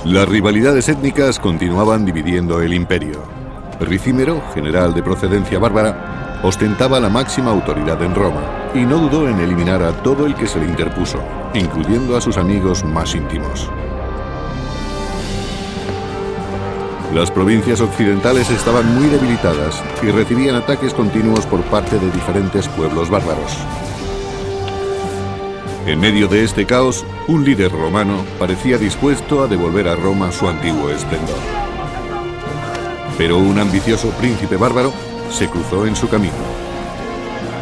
Las rivalidades étnicas continuaban dividiendo el imperio. Ricímero, general de procedencia bárbara, ostentaba la máxima autoridad en Roma y no dudó en eliminar a todo el que se le interpuso, incluyendo a sus amigos más íntimos. Las provincias occidentales estaban muy debilitadas y recibían ataques continuos por parte de diferentes pueblos bárbaros. En medio de este caos, un líder romano parecía dispuesto a devolver a Roma su antiguo esplendor. Pero un ambicioso príncipe bárbaro se cruzó en su camino.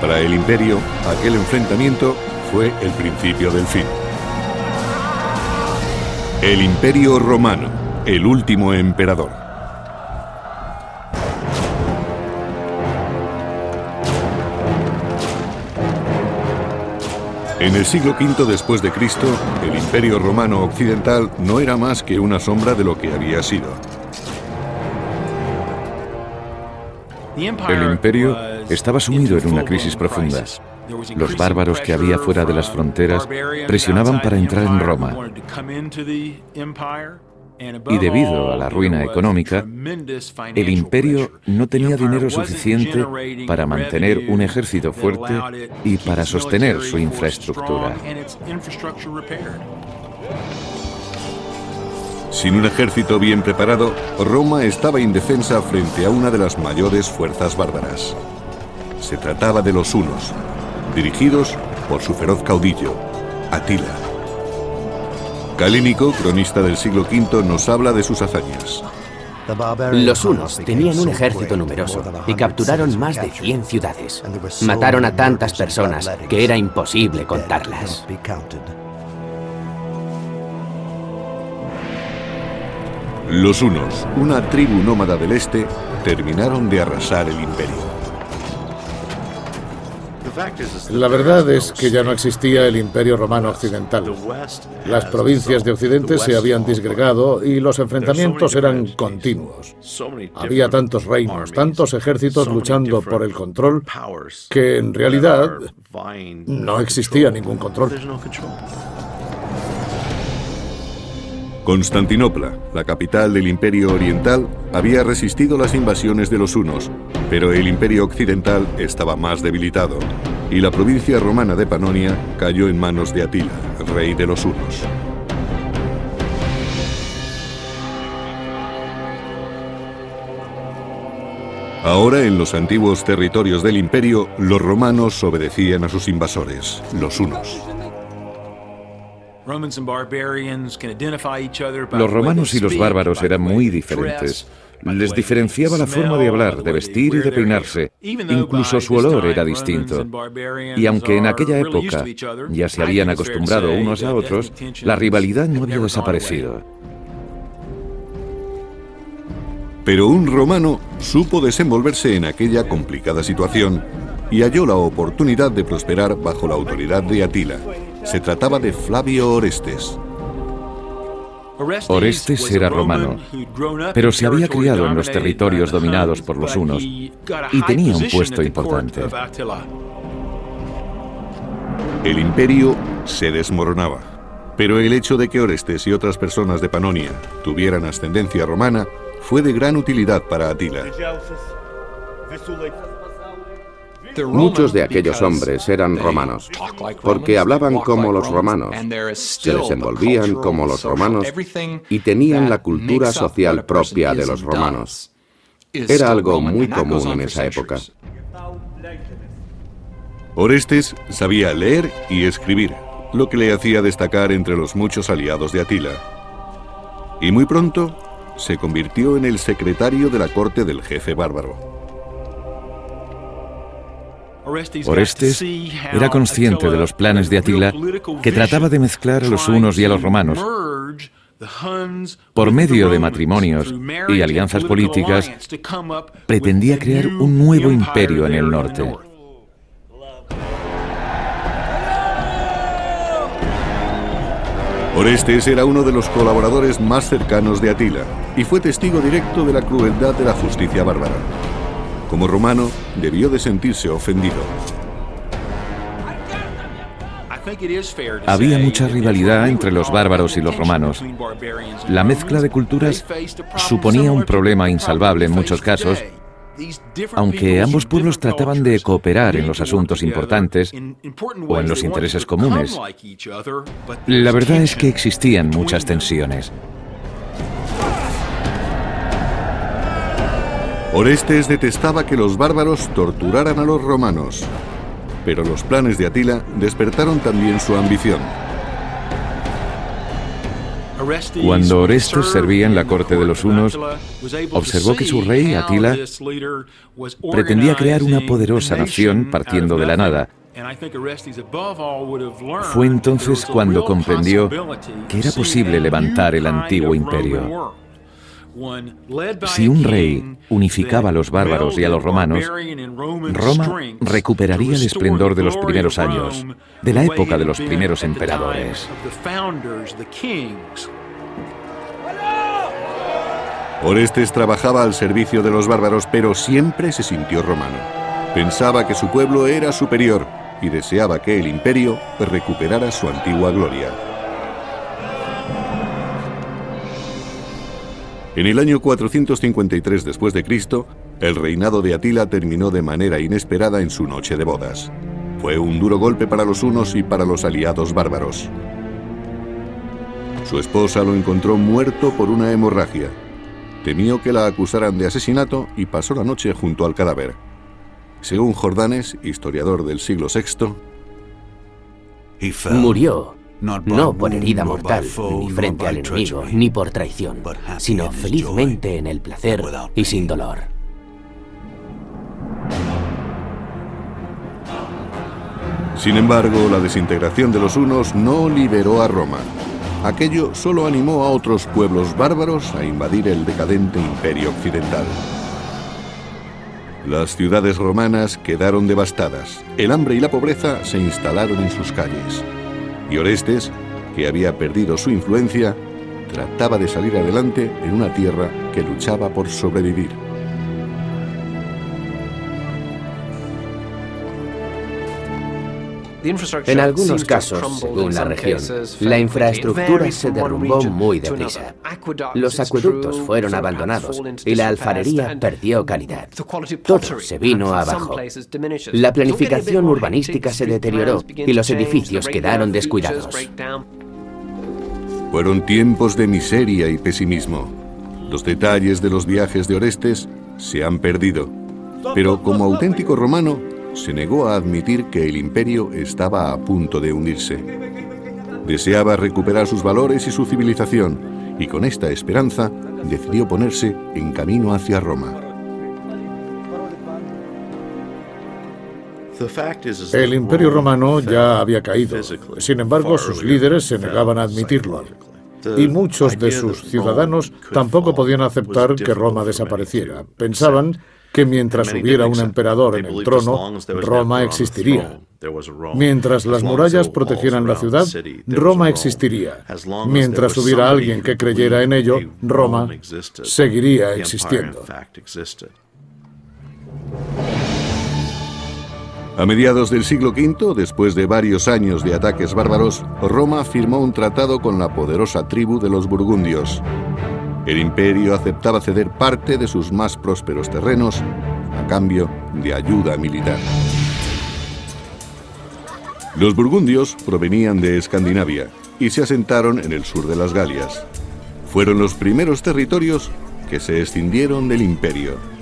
Para el imperio, aquel enfrentamiento fue el principio del fin. El Imperio Romano, el último emperador. En el siglo V después de Cristo, el Imperio Romano Occidental no era más que una sombra de lo que había sido. El imperio estaba sumido en una crisis profunda. Los bárbaros que había fuera de las fronteras presionaban para entrar en Roma. Y debido a la ruina económica, el imperio no tenía dinero suficiente para mantener un ejército fuerte y para sostener su infraestructura. Sin un ejército bien preparado, Roma estaba indefensa frente a una de las mayores fuerzas bárbaras. Se trataba de los hunos, dirigidos por su feroz caudillo, Atila. Calínico, cronista del siglo V, nos habla de sus hazañas. Los hunos tenían un ejército numeroso y capturaron más de 100 ciudades. Mataron a tantas personas que era imposible contarlas. Los hunos, una tribu nómada del este, terminaron de arrasar el imperio. La verdad es que ya no existía el Imperio Romano Occidental. Las provincias de Occidente se habían disgregado y los enfrentamientos eran continuos. Había tantos reinos, tantos ejércitos luchando por el control, que en realidad no existía ningún control. Constantinopla, la capital del Imperio Oriental, había resistido las invasiones de los hunos, pero el Imperio Occidental estaba más debilitado, y la provincia romana de Panonia cayó en manos de Atila, rey de los hunos. Ahora, en los antiguos territorios del imperio, los romanos obedecían a sus invasores, los hunos. Los romanos y los bárbaros eran muy diferentes. Les diferenciaba la forma de hablar, de vestir y de peinarse. Incluso su olor era distinto. Y aunque en aquella época ya se habían acostumbrado unos a otros, la rivalidad no había desaparecido. Pero un romano supo desenvolverse en aquella complicada situación y halló la oportunidad de prosperar bajo la autoridad de Atila. Se trataba de Flavio Orestes. Orestes era romano, pero se había criado en los territorios dominados por los hunos y tenía un puesto importante. El imperio se desmoronaba, pero el hecho de que Orestes y otras personas de Panonia tuvieran ascendencia romana fue de gran utilidad para Atila. Muchos de aquellos hombres eran romanos, porque hablaban como los romanos, se desenvolvían como los romanos y tenían la cultura social propia de los romanos. Era algo muy común en esa época. Orestes sabía leer y escribir, lo que le hacía destacar entre los muchos aliados de Atila. Y muy pronto se convirtió en el secretario de la corte del jefe bárbaro. Orestes era consciente de los planes de Atila, que trataba de mezclar a los hunos y a los romanos. Por medio de matrimonios y alianzas políticas, pretendía crear un nuevo imperio en el norte. Orestes era uno de los colaboradores más cercanos de Atila y fue testigo directo de la crueldad de la justicia bárbara. Como romano, debió de sentirse ofendido. Había mucha rivalidad entre los bárbaros y los romanos. La mezcla de culturas suponía un problema insalvable en muchos casos, aunque ambos pueblos trataban de cooperar en los asuntos importantes o en los intereses comunes. La verdad es que existían muchas tensiones. Orestes detestaba que los bárbaros torturaran a los romanos, pero los planes de Atila despertaron también su ambición. Cuando Orestes servía en la corte de los hunos, observó que su rey, Atila, pretendía crear una poderosa nación partiendo de la nada. Fue entonces cuando comprendió que era posible levantar el antiguo imperio. Si un rey unificaba a los bárbaros y a los romanos, Roma recuperaría el esplendor de los primeros años, de la época de los primeros emperadores. Orestes trabajaba al servicio de los bárbaros, pero siempre se sintió romano. Pensaba que su pueblo era superior y deseaba que el imperio recuperara su antigua gloria. En el año 453 después de Cristo, el reinado de Atila terminó de manera inesperada en su noche de bodas. Fue un duro golpe para los hunos y para los aliados bárbaros. Su esposa lo encontró muerto por una hemorragia. Temió que la acusaran de asesinato y pasó la noche junto al cadáver. Según Jordanes, historiador del siglo VI, murió no por herida mortal, ni frente al enemigo, ni por traición, sino felizmente en el placer y sin dolor. Sin embargo, la desintegración de los hunos no liberó a Roma. Aquello solo animó a otros pueblos bárbaros a invadir el decadente imperio occidental. Las ciudades romanas quedaron devastadas. El hambre y la pobreza se instalaron en sus calles. Y Orestes, que había perdido su influencia, trataba de salir adelante en una tierra que luchaba por sobrevivir. En algunos casos, según la región, la infraestructura se derrumbó muy deprisa. Los acueductos fueron abandonados y la alfarería perdió calidad. Todo se vino abajo. La planificación urbanística se deterioró y los edificios quedaron descuidados. Fueron tiempos de miseria y pesimismo. Los detalles de los viajes de Orestes se han perdido, pero como auténtico romano, se negó a admitir que el imperio estaba a punto de hundirse. Deseaba recuperar sus valores y su civilización, y con esta esperanza decidió ponerse en camino hacia Roma. El imperio romano ya había caído. Sin embargo, sus líderes se negaban a admitirlo. Y muchos de sus ciudadanos tampoco podían aceptar que Roma desapareciera. Pensaban que mientras hubiera un emperador en el trono, Roma existiría. Mientras las murallas protegieran la ciudad, Roma existiría. Mientras hubiera alguien que creyera en ello, Roma seguiría existiendo. A mediados del siglo V, después de varios años de ataques bárbaros, Roma firmó un tratado con la poderosa tribu de los burgundios. El imperio aceptaba ceder parte de sus más prósperos terrenos a cambio de ayuda militar. Los burgundios provenían de Escandinavia y se asentaron en el sur de las Galias. Fueron los primeros territorios que se escindieron del imperio.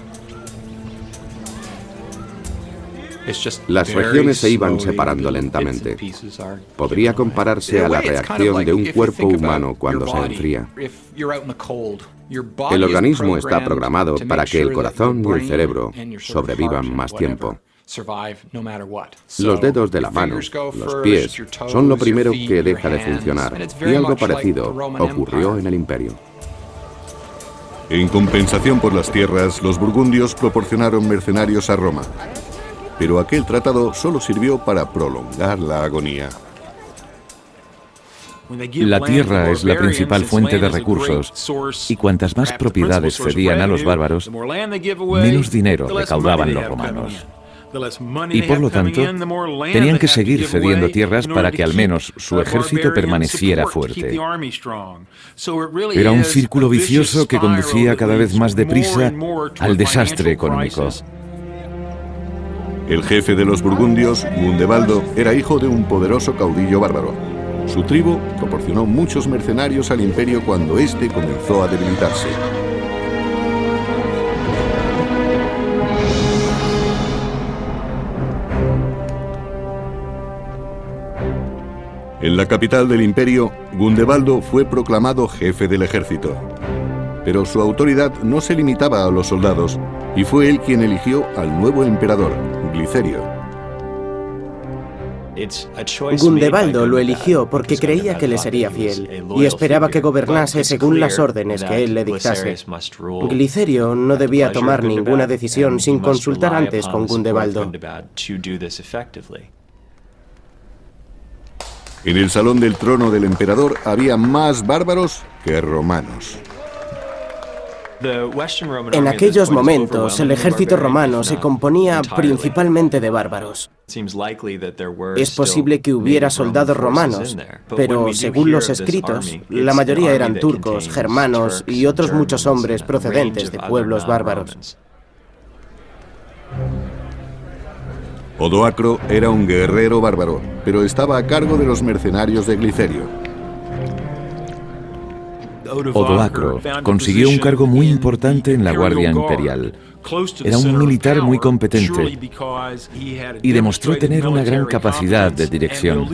Las regiones se iban separando lentamente. Podría compararse a la reacción de un cuerpo humano cuando se enfría. El organismo está programado para que el corazón y el cerebro sobrevivan más tiempo. Los dedos de la mano, los pies, son lo primero que deja de funcionar, y algo parecido ocurrió en el imperio. En compensación por las tierras, los burgundios proporcionaron mercenarios a Roma. Pero aquel tratado solo sirvió para prolongar la agonía. La tierra es la principal fuente de recursos, y cuantas más propiedades cedían a los bárbaros, menos dinero recaudaban los romanos. y por lo tanto tenían que seguir cediendo tierras para que al menos su ejército permaneciera fuerte. Era un círculo vicioso que conducía cada vez más deprisa al desastre económico. El jefe de los burgundios, Gundebaldo, era hijo de un poderoso caudillo bárbaro. Su tribu proporcionó muchos mercenarios al imperio cuando éste comenzó a debilitarse. En la capital del imperio, Gundebaldo fue proclamado jefe del ejército. Pero su autoridad no se limitaba a los soldados, y fue él quien eligió al nuevo emperador, Glicerio. Gundebaldo lo eligió porque creía que le sería fiel y esperaba que gobernase según las órdenes que él le dictase. Glicerio no debía tomar ninguna decisión sin consultar antes con Gundebaldo. En el salón del trono del emperador había más bárbaros que romanos. En aquellos momentos, el ejército romano se componía principalmente de bárbaros. Es posible que hubiera soldados romanos, pero según los escritos, la mayoría eran turcos, germanos y otros muchos hombres procedentes de pueblos bárbaros. Odoacro era un guerrero bárbaro, pero estaba a cargo de los mercenarios de Glicerio. Odoacro consiguió un cargo muy importante en la Guardia Imperial. Era un militar muy competente y demostró tener una gran capacidad de dirección.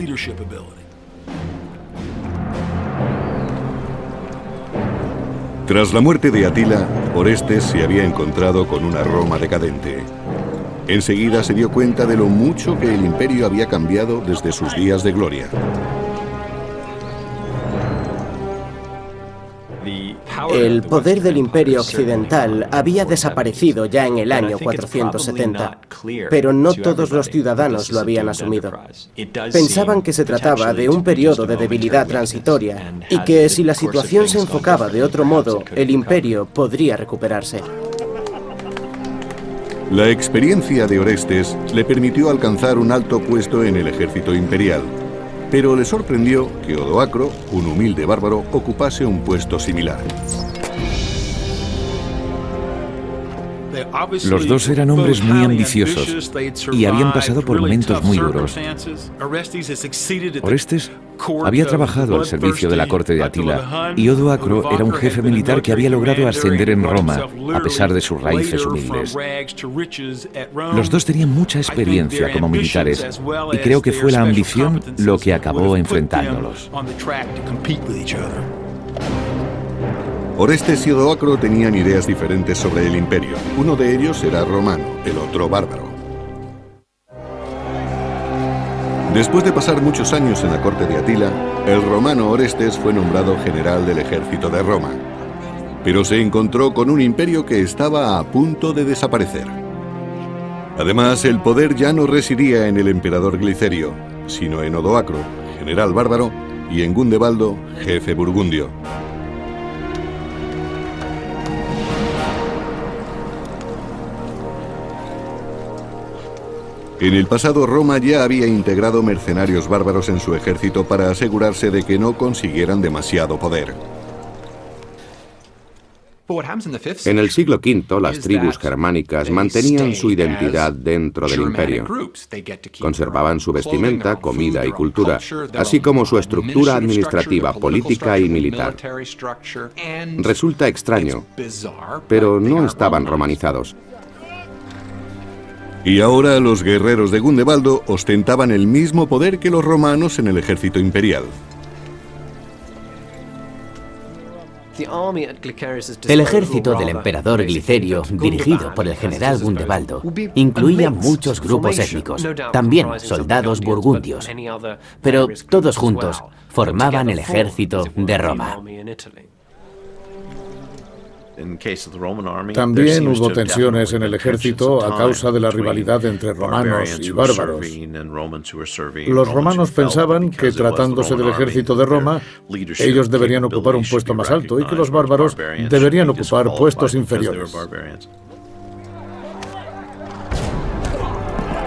Tras la muerte de Atila, Orestes se había encontrado con una Roma decadente. Enseguida se dio cuenta de lo mucho que el imperio había cambiado desde sus días de gloria. El poder del Imperio Occidental había desaparecido ya en el año 470, pero no todos los ciudadanos lo habían asumido. Pensaban que se trataba de un periodo de debilidad transitoria y que si la situación se enfocaba de otro modo, el imperio podría recuperarse. La experiencia de Orestes le permitió alcanzar un alto puesto en el ejército imperial, pero le sorprendió que Odoacro, un humilde bárbaro, ocupase un puesto similar. Los dos eran hombres muy ambiciosos y habían pasado por momentos muy duros. Orestes había trabajado al servicio de la corte de Atila y Odoacro era un jefe militar que había logrado ascender en Roma, a pesar de sus raíces humildes. Los dos tenían mucha experiencia como militares y creo que fue la ambición lo que acabó enfrentándolos. Orestes y Odoacro tenían ideas diferentes sobre el imperio. Uno de ellos era romano, el otro bárbaro. Después de pasar muchos años en la corte de Atila, el romano Orestes fue nombrado general del ejército de Roma. Pero se encontró con un imperio que estaba a punto de desaparecer. Además, el poder ya no residía en el emperador Glicerio, sino en Odoacro, general bárbaro, y en Gundebaldo, jefe burgundio. En el pasado, Roma ya había integrado mercenarios bárbaros en su ejército para asegurarse de que no consiguieran demasiado poder. En el siglo V, las tribus germánicas mantenían su identidad dentro del imperio. Conservaban su vestimenta, comida y cultura, así como su estructura administrativa, política y militar. Resulta extraño, pero no estaban romanizados. Y ahora los guerreros de Gundebaldo ostentaban el mismo poder que los romanos en el ejército imperial. El ejército del emperador Glicerio, dirigido por el general Gundebaldo, incluía muchos grupos étnicos, también soldados burgundios, pero todos juntos formaban el ejército de Roma. También hubo tensiones en el ejército a causa de la rivalidad entre romanos y bárbaros. Los romanos pensaban que, tratándose del ejército de Roma, ellos deberían ocupar un puesto más alto y que los bárbaros deberían ocupar puestos inferiores.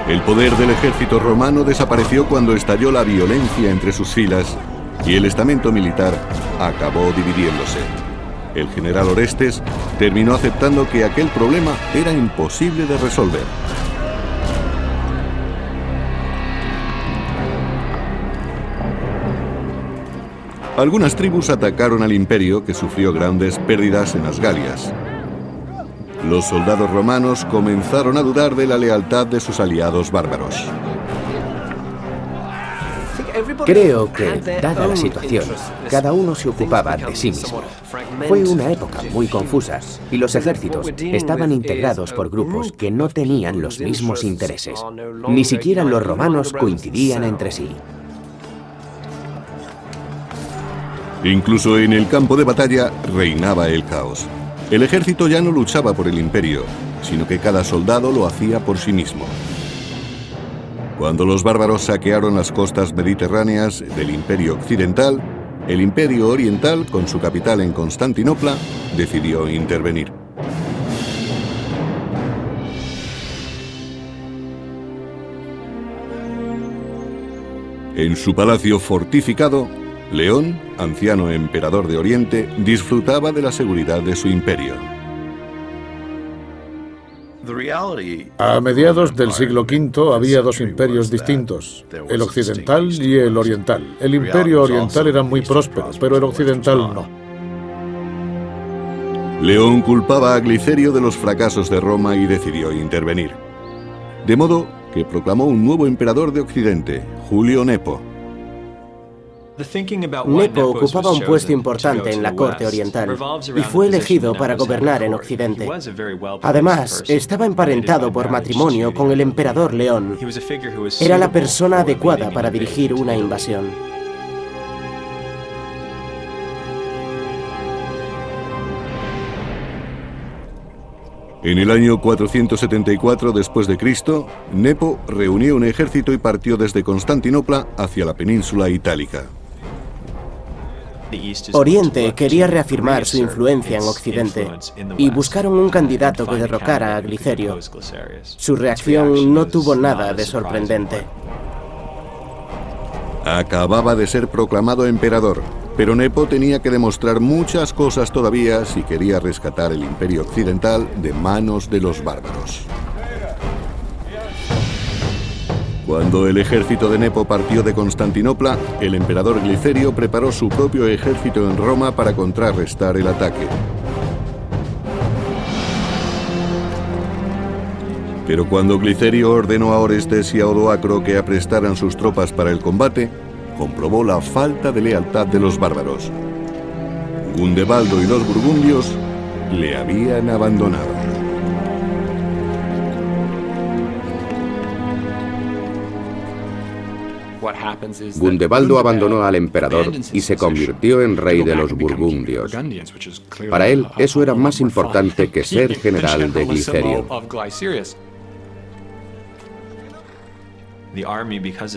El poder del ejército romano desapareció cuando estalló la violencia entre sus filas y el estamento militar acabó dividiéndose. El general Orestes terminó aceptando que aquel problema era imposible de resolver. Algunas tribus atacaron al imperio, que sufrió grandes pérdidas en las Galias. Los soldados romanos comenzaron a dudar de la lealtad de sus aliados bárbaros. Creo que, dada la situación, cada uno se ocupaba de sí mismo. Fue una época muy confusa y los ejércitos estaban integrados por grupos que no tenían los mismos intereses. Ni siquiera los romanos coincidían entre sí. Incluso en el campo de batalla reinaba el caos. El ejército ya no luchaba por el imperio, sino que cada soldado lo hacía por sí mismo. Cuando los bárbaros saquearon las costas mediterráneas del Imperio Occidental, el Imperio Oriental, con su capital en Constantinopla, decidió intervenir. En su palacio fortificado, León, anciano emperador de Oriente, disfrutaba de la seguridad de su imperio. A mediados del siglo V había dos imperios distintos, el occidental y el oriental. El imperio oriental era muy próspero, pero el occidental no. León culpaba a Glicerio de los fracasos de Roma y decidió intervenir. De modo que proclamó un nuevo emperador de Occidente, Julio Nepo. Nepo ocupaba un puesto importante en la corte oriental y fue elegido para gobernar en Occidente. Además, estaba emparentado por matrimonio con el emperador León. Era la persona adecuada para dirigir una invasión. En el año 474 después de Cristo, Nepo reunió un ejército y partió desde Constantinopla hacia la península itálica. Oriente quería reafirmar su influencia en Occidente y buscaron un candidato que derrocara a Glicerio. Su reacción no tuvo nada de sorprendente. Acababa de ser proclamado emperador, pero Nepo tenía que demostrar muchas cosas todavía si quería rescatar el imperio occidental de manos de los bárbaros. Cuando el ejército de Nepo partió de Constantinopla, el emperador Glicerio preparó su propio ejército en Roma para contrarrestar el ataque. Pero cuando Glicerio ordenó a Orestes y a Odoacro que aprestaran sus tropas para el combate, comprobó la falta de lealtad de los bárbaros. Gundebaldo y los burgundios le habían abandonado. Gundebaldo abandonó al emperador y se convirtió en rey de los burgundios. Para él, eso era más importante que ser general de Glicerio.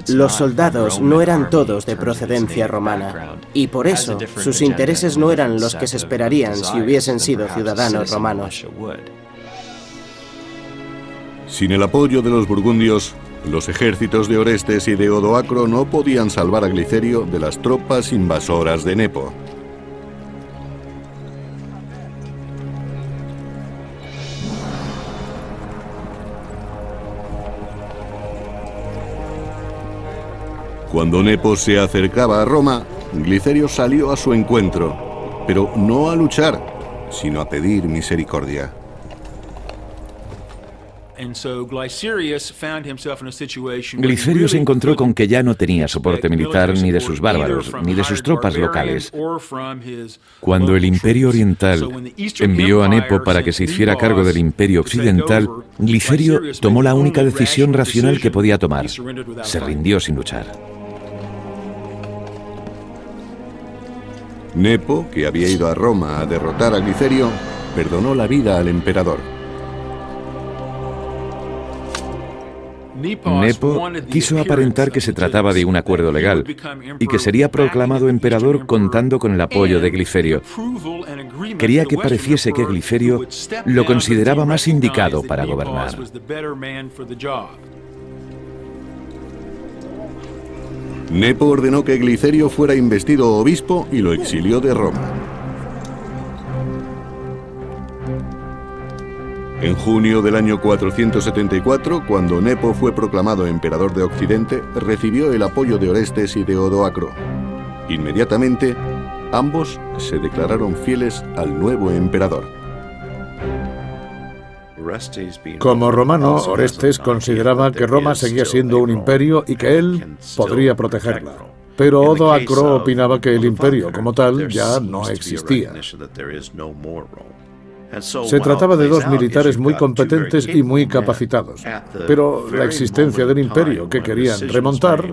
Los soldados no eran todos de procedencia romana, y por eso sus intereses no eran los que se esperarían si hubiesen sido ciudadanos romanos. Sin el apoyo de los burgundios, los ejércitos de Orestes y de Odoacro no podían salvar a Glicerio de las tropas invasoras de Nepo. Cuando Nepo se acercaba a Roma, Glicerio salió a su encuentro, pero no a luchar, sino a pedir misericordia. Glicerio se encontró con que ya no tenía soporte militar ni de sus bárbaros, ni de sus tropas locales. Cuando el Imperio Oriental envió a Nepo para que se hiciera cargo del Imperio Occidental, Glicerio tomó la única decisión racional que podía tomar. Se rindió sin luchar. Nepo, que había ido a Roma a derrotar a Glicerio, perdonó la vida al emperador. Nepo quiso aparentar que se trataba de un acuerdo legal y que sería proclamado emperador contando con el apoyo de Glicerio. Quería que pareciese que Glicerio lo consideraba más indicado para gobernar. Nepo ordenó que Glicerio fuera investido obispo y lo exilió de Roma. En junio del año 474, cuando Nepo fue proclamado emperador de Occidente, recibió el apoyo de Orestes y de Odoacro. Inmediatamente, ambos se declararon fieles al nuevo emperador. Como romano, Orestes consideraba que Roma seguía siendo un imperio y que él podría protegerla. Pero Odoacro opinaba que el imperio como tal ya no existía. Se trataba de dos militares muy competentes y muy capacitados, pero la existencia del imperio que querían remontar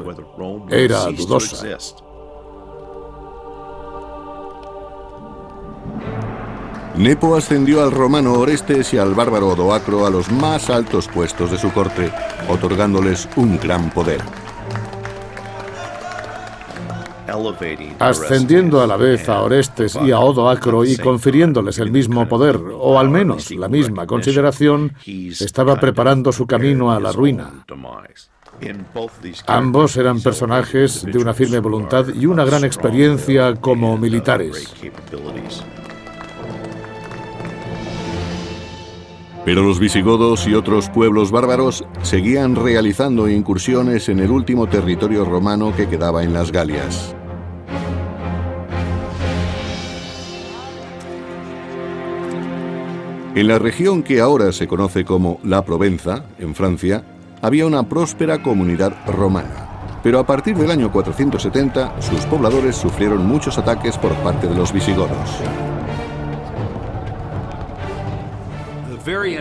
era dudosa. Nepo ascendió al romano Orestes y al bárbaro Odoacro a los más altos puestos de su corte, otorgándoles un gran poder. Ascendiendo a la vez a Orestes y a Odoacro y confiriéndoles el mismo poder, o al menos la misma consideración, estaba preparando su camino a la ruina. Ambos eran personajes de una firme voluntad y una gran experiencia como militares. Pero los visigodos y otros pueblos bárbaros seguían realizando incursiones en el último territorio romano que quedaba en las Galias. En la región que ahora se conoce como la Provenza, en Francia, había una próspera comunidad romana. Pero a partir del año 470, sus pobladores sufrieron muchos ataques por parte de los visigodos.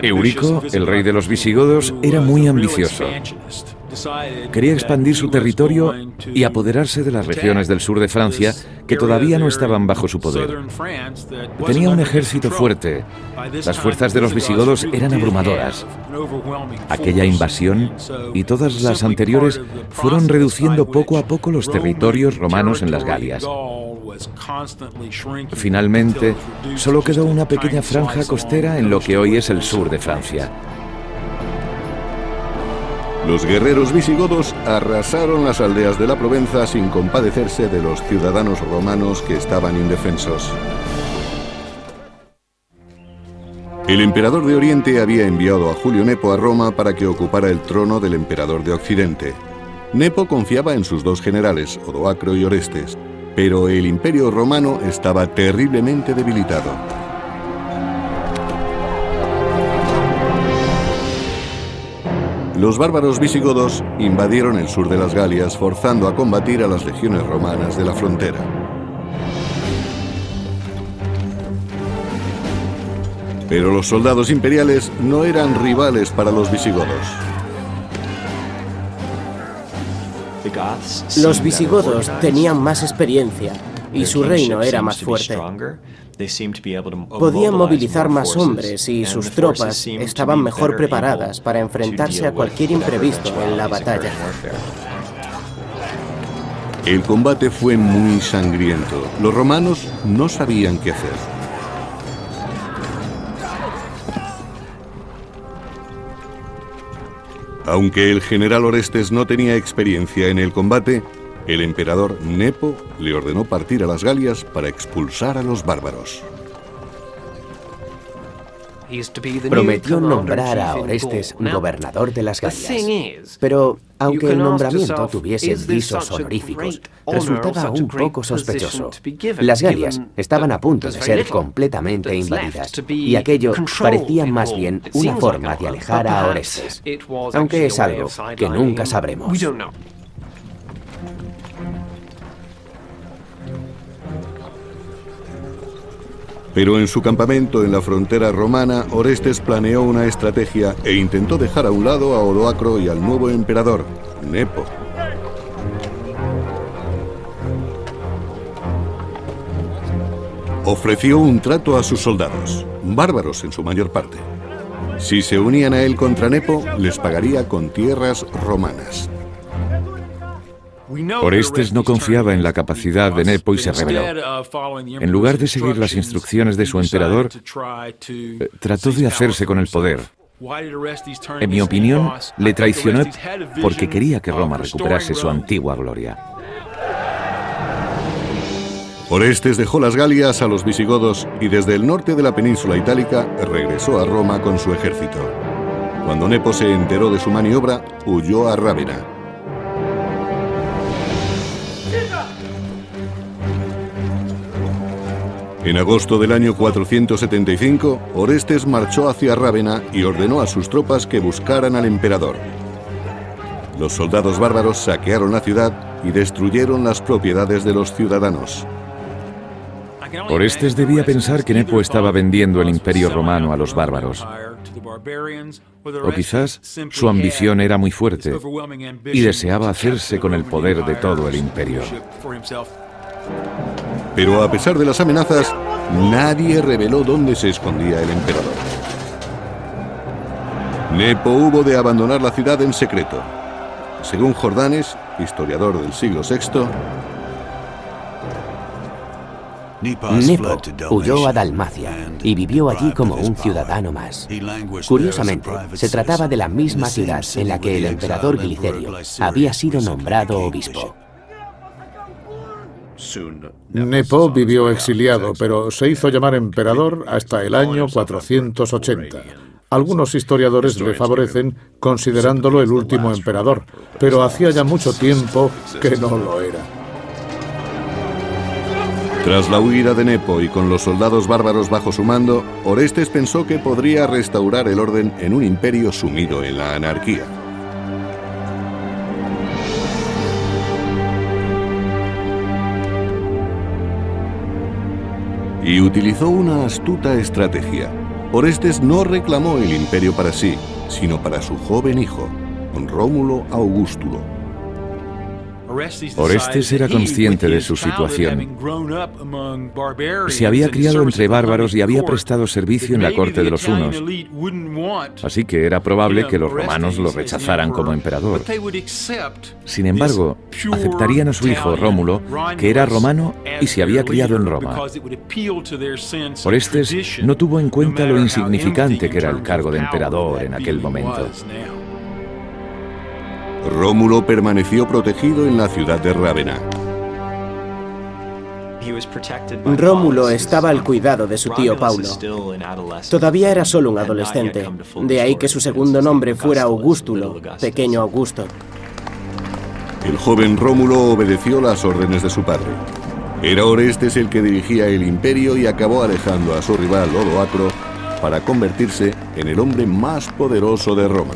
Eurico, el rey de los visigodos, era muy ambicioso. Quería expandir su territorio y apoderarse de las regiones del sur de Francia que todavía no estaban bajo su poder. Tenía un ejército fuerte. Las fuerzas de los visigodos eran abrumadoras. Aquella invasión y todas las anteriores fueron reduciendo poco a poco los territorios romanos en las Galias. Finalmente, solo quedó una pequeña franja costera en lo que hoy es el sur de Francia. Los guerreros visigodos arrasaron las aldeas de la Provenza sin compadecerse de los ciudadanos romanos que estaban indefensos. El emperador de Oriente había enviado a Julio Nepo a Roma para que ocupara el trono del emperador de Occidente. Nepo confiaba en sus dos generales, Odoacro y Orestes, pero el imperio romano estaba terriblemente debilitado. Los bárbaros visigodos invadieron el sur de las Galias, forzando a combatir a las legiones romanas de la frontera. Pero los soldados imperiales no eran rivales para los visigodos. Los visigodos tenían más experiencia y su reino era más fuerte. Podían movilizar más hombres y sus tropas estaban mejor preparadas para enfrentarse a cualquier imprevisto en la batalla. El combate fue muy sangriento. Los romanos no sabían qué hacer. Aunque el general Orestes no tenía experiencia en el combate, el emperador Nepo le ordenó partir a las Galias para expulsar a los bárbaros. Prometió nombrar a Orestes gobernador de las Galias. Pero, aunque el nombramiento tuviese visos honoríficos, resultaba un poco sospechoso. Las Galias estaban a punto de ser completamente invadidas, y aquello parecía más bien una forma de alejar a Orestes, aunque es algo que nunca sabremos. Pero en su campamento en la frontera romana, Orestes planeó una estrategia e intentó dejar a un lado a Odoacro y al nuevo emperador, Nepo. Ofreció un trato a sus soldados, bárbaros en su mayor parte. Si se unían a él contra Nepo, les pagaría con tierras romanas. Orestes no confiaba en la capacidad de Nepo y se rebeló. En lugar de seguir las instrucciones de su emperador, trató de hacerse con el poder. En mi opinión, le traicionó porque quería que Roma recuperase su antigua gloria. Orestes dejó las Galias a los visigodos y desde el norte de la península itálica regresó a Roma con su ejército. Cuando Nepo se enteró de su maniobra, huyó a Rávena. En agosto del año 475, Orestes marchó hacia Rávena y ordenó a sus tropas que buscaran al emperador. Los soldados bárbaros saquearon la ciudad y destruyeron las propiedades de los ciudadanos. Orestes debía pensar que Nepo estaba vendiendo el imperio romano a los bárbaros. O quizás su ambición era muy fuerte y deseaba hacerse con el poder de todo el imperio. Pero a pesar de las amenazas, nadie reveló dónde se escondía el emperador. Nepo hubo de abandonar la ciudad en secreto. Según Jordanes, historiador del siglo VI, Nepo huyó a Dalmacia y vivió allí como un ciudadano más. Curiosamente, se trataba de la misma ciudad en la que el emperador Glicerio había sido nombrado obispo. Nepo vivió exiliado, pero se hizo llamar emperador hasta el año 480. Algunos historiadores le favorecen considerándolo el último emperador, pero hacía ya mucho tiempo que no lo era. Tras la huida de Nepo y con los soldados bárbaros bajo su mando, Orestes pensó que podría restaurar el orden en un imperio sumido en la anarquía. Y utilizó una astuta estrategia. Orestes no reclamó el imperio para sí, sino para su joven hijo, Rómulo Augustulo. Orestes era consciente de su situación. Se había criado entre bárbaros y había prestado servicio en la corte de los hunos. Así que era probable que los romanos lo rechazaran como emperador. Sin embargo, aceptarían a su hijo Rómulo, que era romano y se había criado en Roma. Orestes no tuvo en cuenta lo insignificante que era el cargo de emperador en aquel momento. Rómulo permaneció protegido en la ciudad de Rávena. Rómulo estaba al cuidado de su tío Paulo. Todavía era solo un adolescente, de ahí que su segundo nombre fuera Augustulo, pequeño Augusto. El joven Rómulo obedeció las órdenes de su padre. Era Orestes el que dirigía el imperio y acabó alejando a su rival Odoacro para convertirse en el hombre más poderoso de Roma.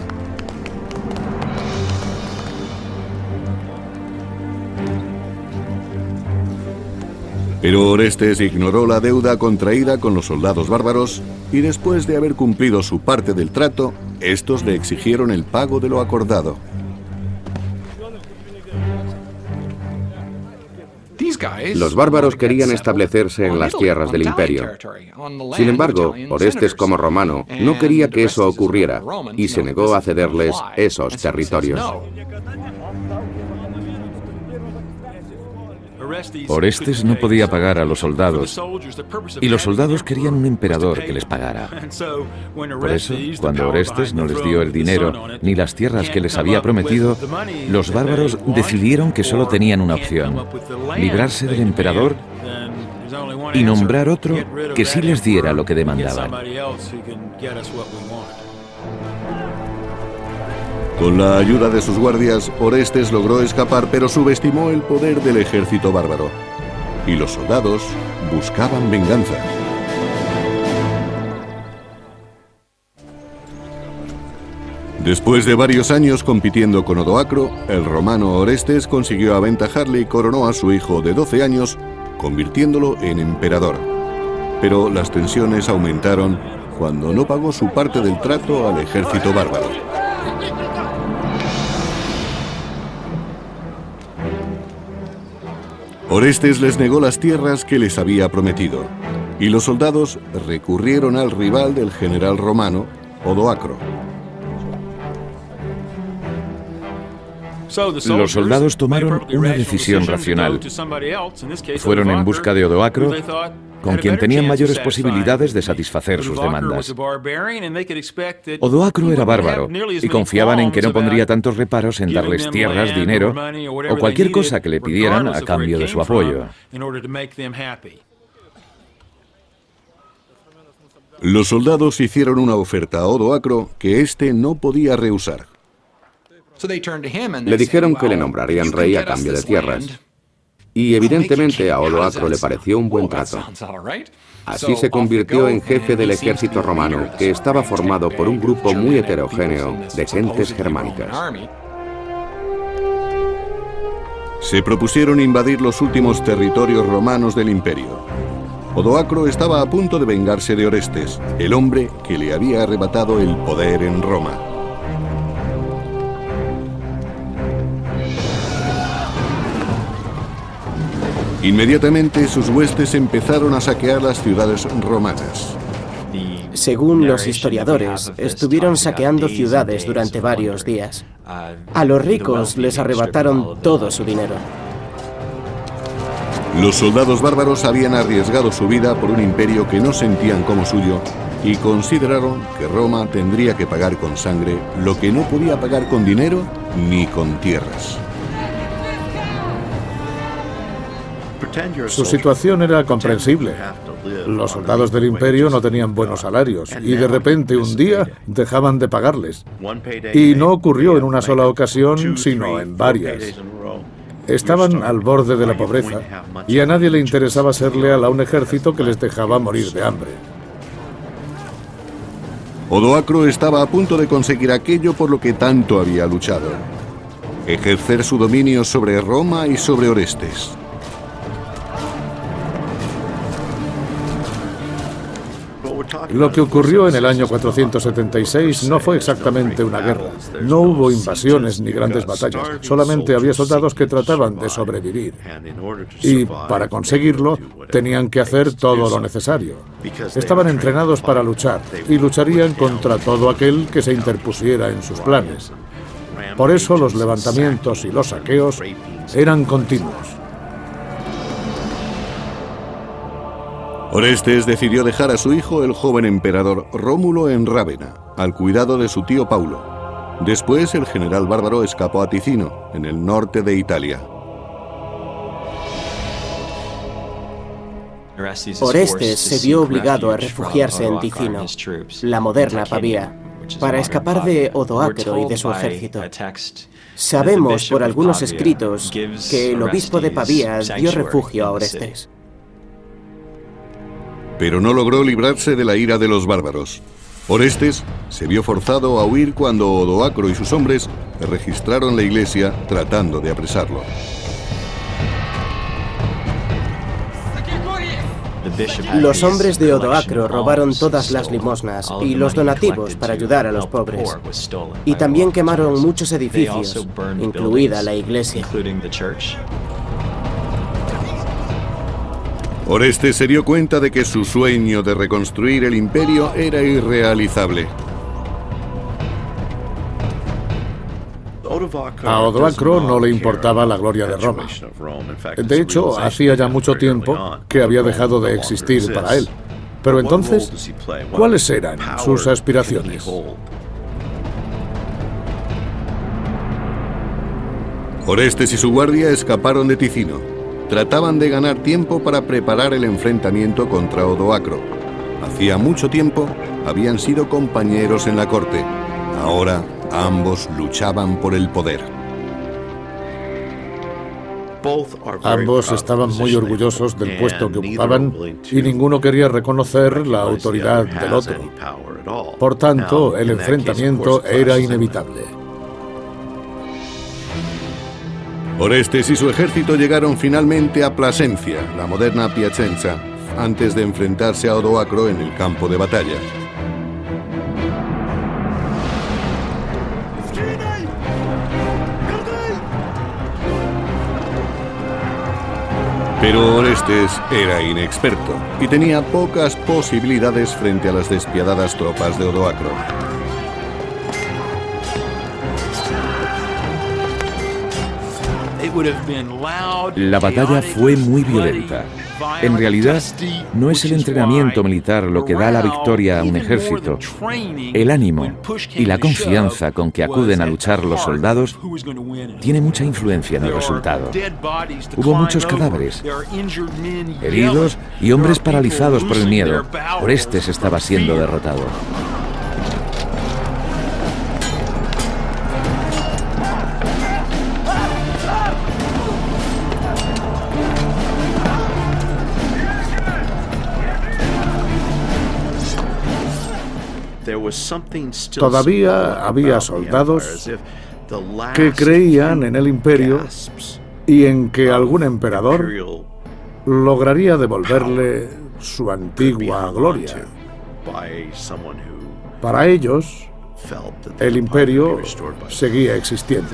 Pero Orestes ignoró la deuda contraída con los soldados bárbaros y después de haber cumplido su parte del trato, estos le exigieron el pago de lo acordado. Los bárbaros querían establecerse en las tierras del imperio. Sin embargo, Orestes como romano no quería que eso ocurriera y se negó a cederles esos territorios. Orestes no podía pagar a los soldados, y los soldados querían un emperador que les pagara. Por eso, cuando Orestes no les dio el dinero ni las tierras que les había prometido, los bárbaros decidieron que solo tenían una opción: librarse del emperador y nombrar otro que sí les diera lo que demandaban. Con la ayuda de sus guardias, Orestes logró escapar, pero subestimó el poder del ejército bárbaro. Y los soldados buscaban venganza. Después de varios años compitiendo con Odoacro, el romano Orestes consiguió aventajarle y coronó a su hijo de 12 años, convirtiéndolo en emperador. Pero las tensiones aumentaron cuando no pagó su parte del trato al ejército bárbaro. Orestes les negó las tierras que les había prometido, y los soldados recurrieron al rival del general romano, Odoacro. Los soldados tomaron una decisión racional. Fueron en busca de Odoacro con quien tenían mayores posibilidades de satisfacer sus demandas. Odoacro era bárbaro y confiaban en que no pondría tantos reparos en darles tierras, dinero o cualquier cosa que le pidieran a cambio de su apoyo. Los soldados hicieron una oferta a Odoacro que éste no podía rehusar. Le dijeron que le nombrarían rey a cambio de tierras. Y evidentemente a Odoacro le pareció un buen trato. Así se convirtió en jefe del ejército romano, que estaba formado por un grupo muy heterogéneo de gentes germánicas. Se propusieron invadir los últimos territorios romanos del imperio. Odoacro estaba a punto de vengarse de Orestes, el hombre que le había arrebatado el poder en Roma. Inmediatamente sus huestes empezaron a saquear las ciudades romanas. Según los historiadores, estuvieron saqueando ciudades durante varios días. A los ricos les arrebataron todo su dinero. Los soldados bárbaros habían arriesgado su vida por un imperio que no sentían como suyo y consideraron que Roma tendría que pagar con sangre lo que no podía pagar con dinero ni con tierras. Su situación era comprensible. Los soldados del imperio no tenían buenos salarios y de repente un día dejaban de pagarles. Y no ocurrió en una sola ocasión, sino en varias. Estaban al borde de la pobreza y a nadie le interesaba ser leal a un ejército que les dejaba morir de hambre. Odoacro estaba a punto de conseguir aquello por lo que tanto había luchado: ejercer su dominio sobre Roma y sobre Orestes. Lo que ocurrió en el año 476 no fue exactamente una guerra. No hubo invasiones ni grandes batallas, solamente había soldados que trataban de sobrevivir. Y para conseguirlo, tenían que hacer todo lo necesario. Estaban entrenados para luchar y lucharían contra todo aquel que se interpusiera en sus planes. Por eso los levantamientos y los saqueos eran continuos. Orestes decidió dejar a su hijo, el joven emperador Rómulo, en Rávena, al cuidado de su tío Paulo. Después, el general bárbaro escapó a Ticino, en el norte de Italia. Orestes se vio obligado a refugiarse en Ticino, la moderna Pavía, para escapar de Odoacro y de su ejército. Sabemos por algunos escritos que el obispo de Pavía dio refugio a Orestes. Pero no logró librarse de la ira de los bárbaros. Orestes se vio forzado a huir cuando Odoacro y sus hombres registraron la iglesia tratando de apresarlo. Los hombres de Odoacro robaron todas las limosnas y los donativos para ayudar a los pobres. Y también quemaron muchos edificios, incluida la iglesia. Orestes se dio cuenta de que su sueño de reconstruir el imperio era irrealizable. A Odoacro no le importaba la gloria de Roma. De hecho, hacía ya mucho tiempo que había dejado de existir para él. Pero entonces, ¿cuáles eran sus aspiraciones? Orestes y su guardia escaparon de Ticino. Trataban de ganar tiempo para preparar el enfrentamiento contra Odoacro. Hacía mucho tiempo habían sido compañeros en la corte. Ahora ambos luchaban por el poder. Ambos estaban muy orgullosos del puesto que ocupaban y ninguno quería reconocer la autoridad del otro. Por tanto, el enfrentamiento era inevitable. Orestes y su ejército llegaron finalmente a Plasencia, la moderna Piacenza, antes de enfrentarse a Odoacro en el campo de batalla. Pero Orestes era inexperto y tenía pocas posibilidades frente a las despiadadas tropas de Odoacro. La batalla fue muy violenta. En realidad, no es el entrenamiento militar lo que da la victoria a un ejército. El ánimo y la confianza con que acuden a luchar los soldados tiene mucha influencia en el resultado. Hubo muchos cadáveres, heridos y hombres paralizados por el miedo. Orestes estaba siendo derrotado. Todavía había soldados que creían en el imperio y en que algún emperador lograría devolverle su antigua gloria. Para ellos, el imperio seguía existiendo,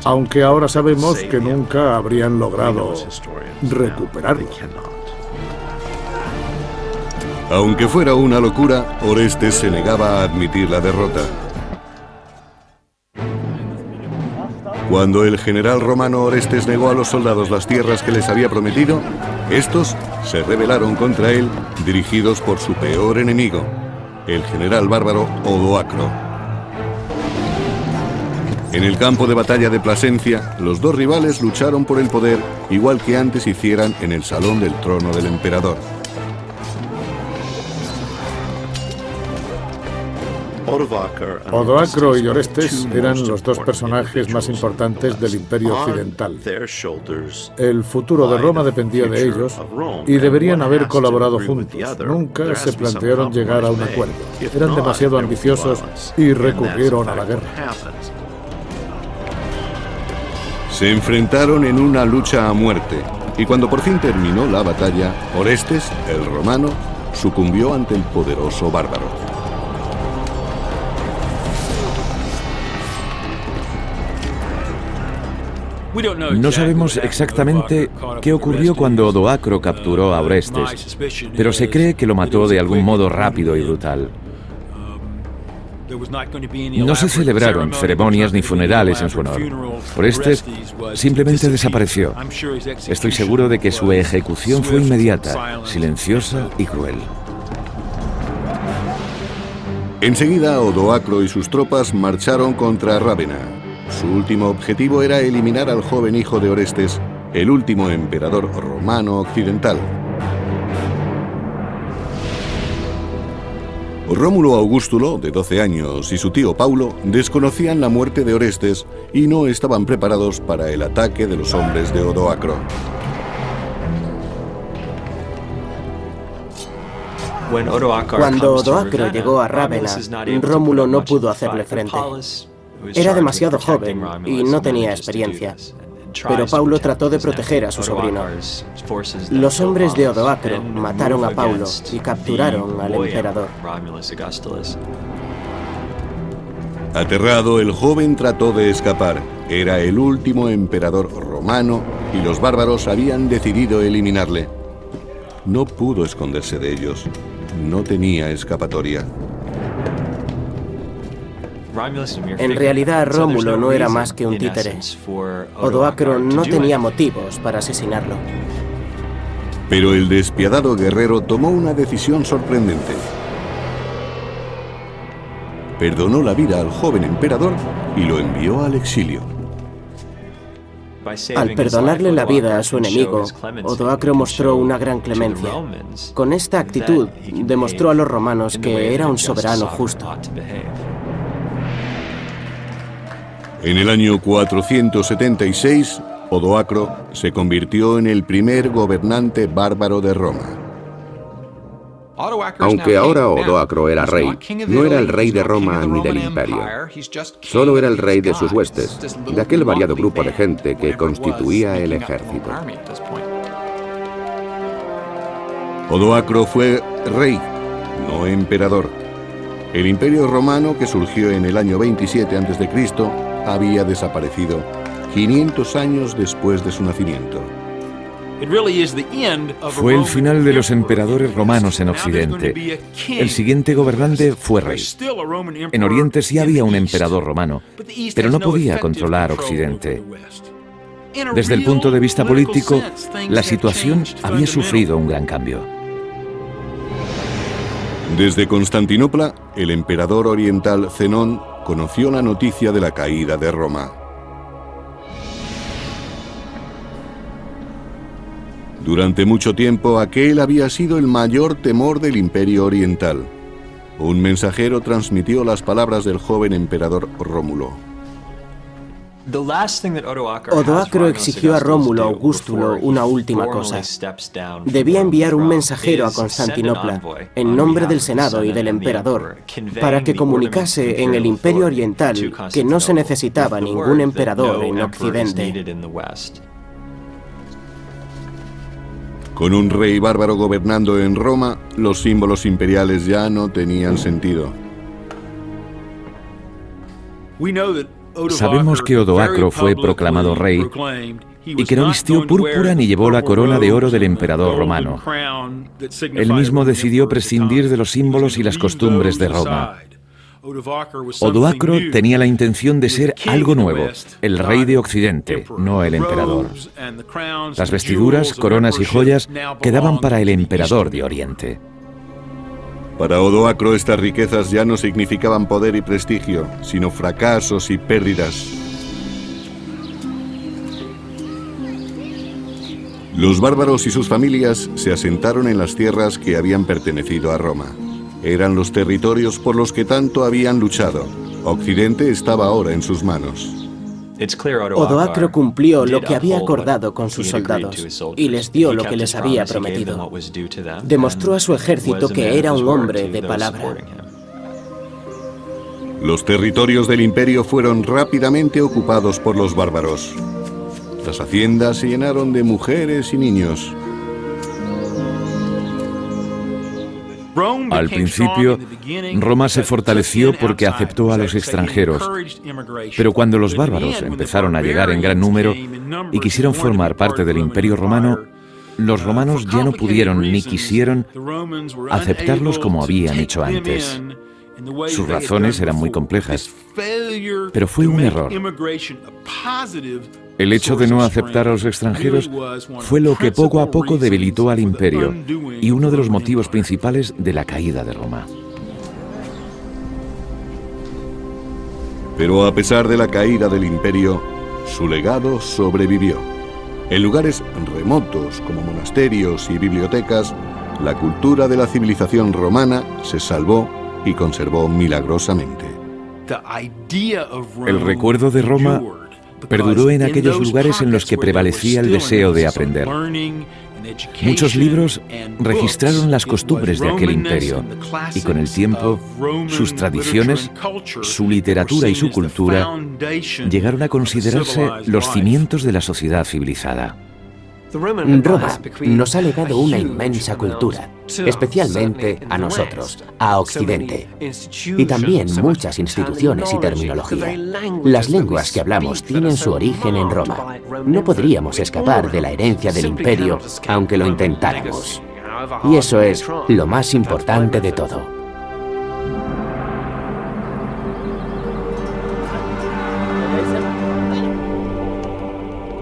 aunque ahora sabemos que nunca habrían logrado recuperarlo. Aunque fuera una locura, Orestes se negaba a admitir la derrota. Cuando el general romano Orestes negó a los soldados las tierras que les había prometido, estos se rebelaron contra él, dirigidos por su peor enemigo, el general bárbaro Odoacro. En el campo de batalla de Plasencia, los dos rivales lucharon por el poder, igual que antes hicieran en el salón del trono del emperador. Odoacro y Orestes eran los dos personajes más importantes del Imperio Occidental. El futuro de Roma dependía de ellos y deberían haber colaborado juntos. Nunca se plantearon llegar a un acuerdo. Eran demasiado ambiciosos y recurrieron a la guerra. Se enfrentaron en una lucha a muerte, y cuando por fin terminó la batalla, Orestes, el romano, sucumbió ante el poderoso bárbaro. No sabemos exactamente qué ocurrió cuando Odoacro capturó a Orestes, pero se cree que lo mató de algún modo rápido y brutal. No se celebraron ceremonias ni funerales en su honor. Orestes simplemente desapareció. Estoy seguro de que su ejecución fue inmediata, silenciosa y cruel. Enseguida, Odoacro y sus tropas marcharon contra Rávena. Su último objetivo era eliminar al joven hijo de Orestes, el último emperador romano occidental. Rómulo Augustulo, de 12 años, y su tío Paulo desconocían la muerte de Orestes y no estaban preparados para el ataque de los hombres de Odoacro. Cuando Odoacro llegó a Rávena, Rómulo no pudo hacerle frente. Era demasiado joven y no tenía experiencia, pero Paulo trató de proteger a su sobrino. Los hombres de Odoacro mataron a Paulo y capturaron al emperador. Aterrado, el joven trató de escapar. Era el último emperador romano y los bárbaros habían decidido eliminarle. No pudo esconderse de ellos. No tenía escapatoria. En realidad, Rómulo no era más que un títere. Odoacro no tenía motivos para asesinarlo. Pero el despiadado guerrero tomó una decisión sorprendente. Perdonó la vida al joven emperador y lo envió al exilio. Al perdonarle la vida a su enemigo, Odoacro mostró una gran clemencia. Con esta actitud, demostró a los romanos que era un soberano justo. En el año 476, Odoacro se convirtió en el primer gobernante bárbaro de Roma. Aunque ahora Odoacro era rey, no era el rey de Roma ni del imperio. Solo era el rey de sus huestes, de aquel variado grupo de gente que constituía el ejército. Odoacro fue rey, no emperador. El imperio romano, que surgió en el año 27 a.C., había desaparecido 500 años después de su nacimiento. Fue el final de los emperadores romanos en Occidente. El siguiente gobernante fue rey. En Oriente sí había un emperador romano, pero no podía controlar Occidente. Desde el punto de vista político, la situación había sufrido un gran cambio. Desde Constantinopla, el emperador oriental Zenón conoció la noticia de la caída de Roma. Durante mucho tiempo, aquel había sido el mayor temor del Imperio Oriental. Un mensajero transmitió las palabras del joven emperador Rómulo. Odoacro exigió a Rómulo Augustulo una última cosa. Debía enviar un mensajero a Constantinopla, en nombre del Senado y del emperador, para que comunicase en el Imperio Oriental que no se necesitaba ningún emperador en Occidente. Con un rey bárbaro gobernando en Roma, los símbolos imperiales ya no tenían sentido. Sabemos que Odoacro fue proclamado rey y que no vistió púrpura ni llevó la corona de oro del emperador romano. Él mismo decidió prescindir de los símbolos y las costumbres de Roma. Odoacro tenía la intención de ser algo nuevo, el rey de Occidente, no el emperador. Las vestiduras, coronas y joyas quedaban para el emperador de Oriente. Para Odoacro estas riquezas ya no significaban poder y prestigio, sino fracasos y pérdidas. Los bárbaros y sus familias se asentaron en las tierras que habían pertenecido a Roma. Eran los territorios por los que tanto habían luchado. Occidente estaba ahora en sus manos. Odoacro cumplió lo que había acordado con sus soldados y les dio lo que les había prometido. Demostró a su ejército que era un hombre de palabra. Los territorios del imperio fueron rápidamente ocupados por los bárbaros. Las haciendas se llenaron de mujeres y niños. Al principio, Roma se fortaleció porque aceptó a los extranjeros, pero cuando los bárbaros empezaron a llegar en gran número y quisieron formar parte del Imperio Romano, los romanos ya no pudieron ni quisieron aceptarlos como habían hecho antes. Sus razones eran muy complejas, pero fue un error. El hecho de no aceptar a los extranjeros fue lo que poco a poco debilitó al imperio y uno de los motivos principales de la caída de Roma. Pero a pesar de la caída del imperio, su legado sobrevivió. En lugares remotos como monasterios y bibliotecas, la cultura de la civilización romana se salvó y conservó milagrosamente. El recuerdo de Roma perduró en aquellos lugares en los que prevalecía el deseo de aprender. Muchos libros registraron las costumbres de aquel imperio y con el tiempo sus tradiciones, su literatura y su cultura llegaron a considerarse los cimientos de la sociedad civilizada. Roma nos ha legado una inmensa cultura, especialmente a nosotros, a Occidente, y también muchas instituciones y terminología. Las lenguas que hablamos tienen su origen en Roma. No podríamos escapar de la herencia del imperio, aunque lo intentáramos. Y eso es lo más importante de todo.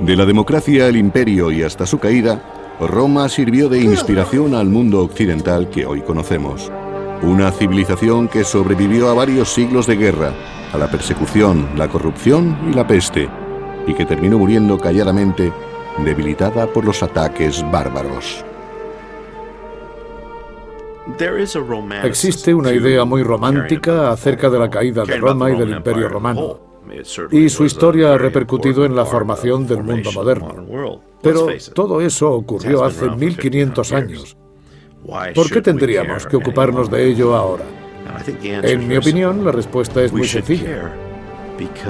De la democracia al imperio y hasta su caída, Roma sirvió de inspiración al mundo occidental que hoy conocemos. Una civilización que sobrevivió a varios siglos de guerra, a la persecución, la corrupción y la peste, y que terminó muriendo calladamente, debilitada por los ataques bárbaros. Existe una idea muy romántica acerca de la caída de Roma y del Imperio Romano. Y su historia ha repercutido en la formación del mundo moderno. Pero todo eso ocurrió hace 1500 años. ¿Por qué tendríamos que ocuparnos de ello ahora? En mi opinión, la respuesta es muy sencilla.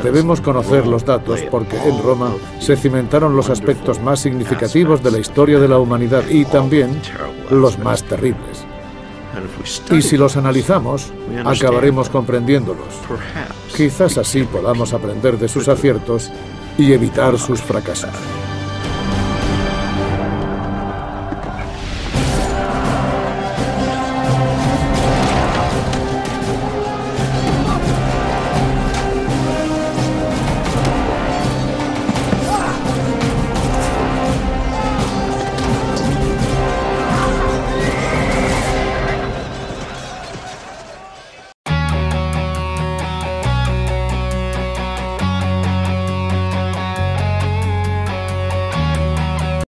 Debemos conocer los datos porque en Roma se cimentaron los aspectos más significativos de la historia de la humanidad y también los más terribles. Y si los analizamos, acabaremos comprendiéndolos. Quizás así podamos aprender de sus aciertos y evitar sus fracasos.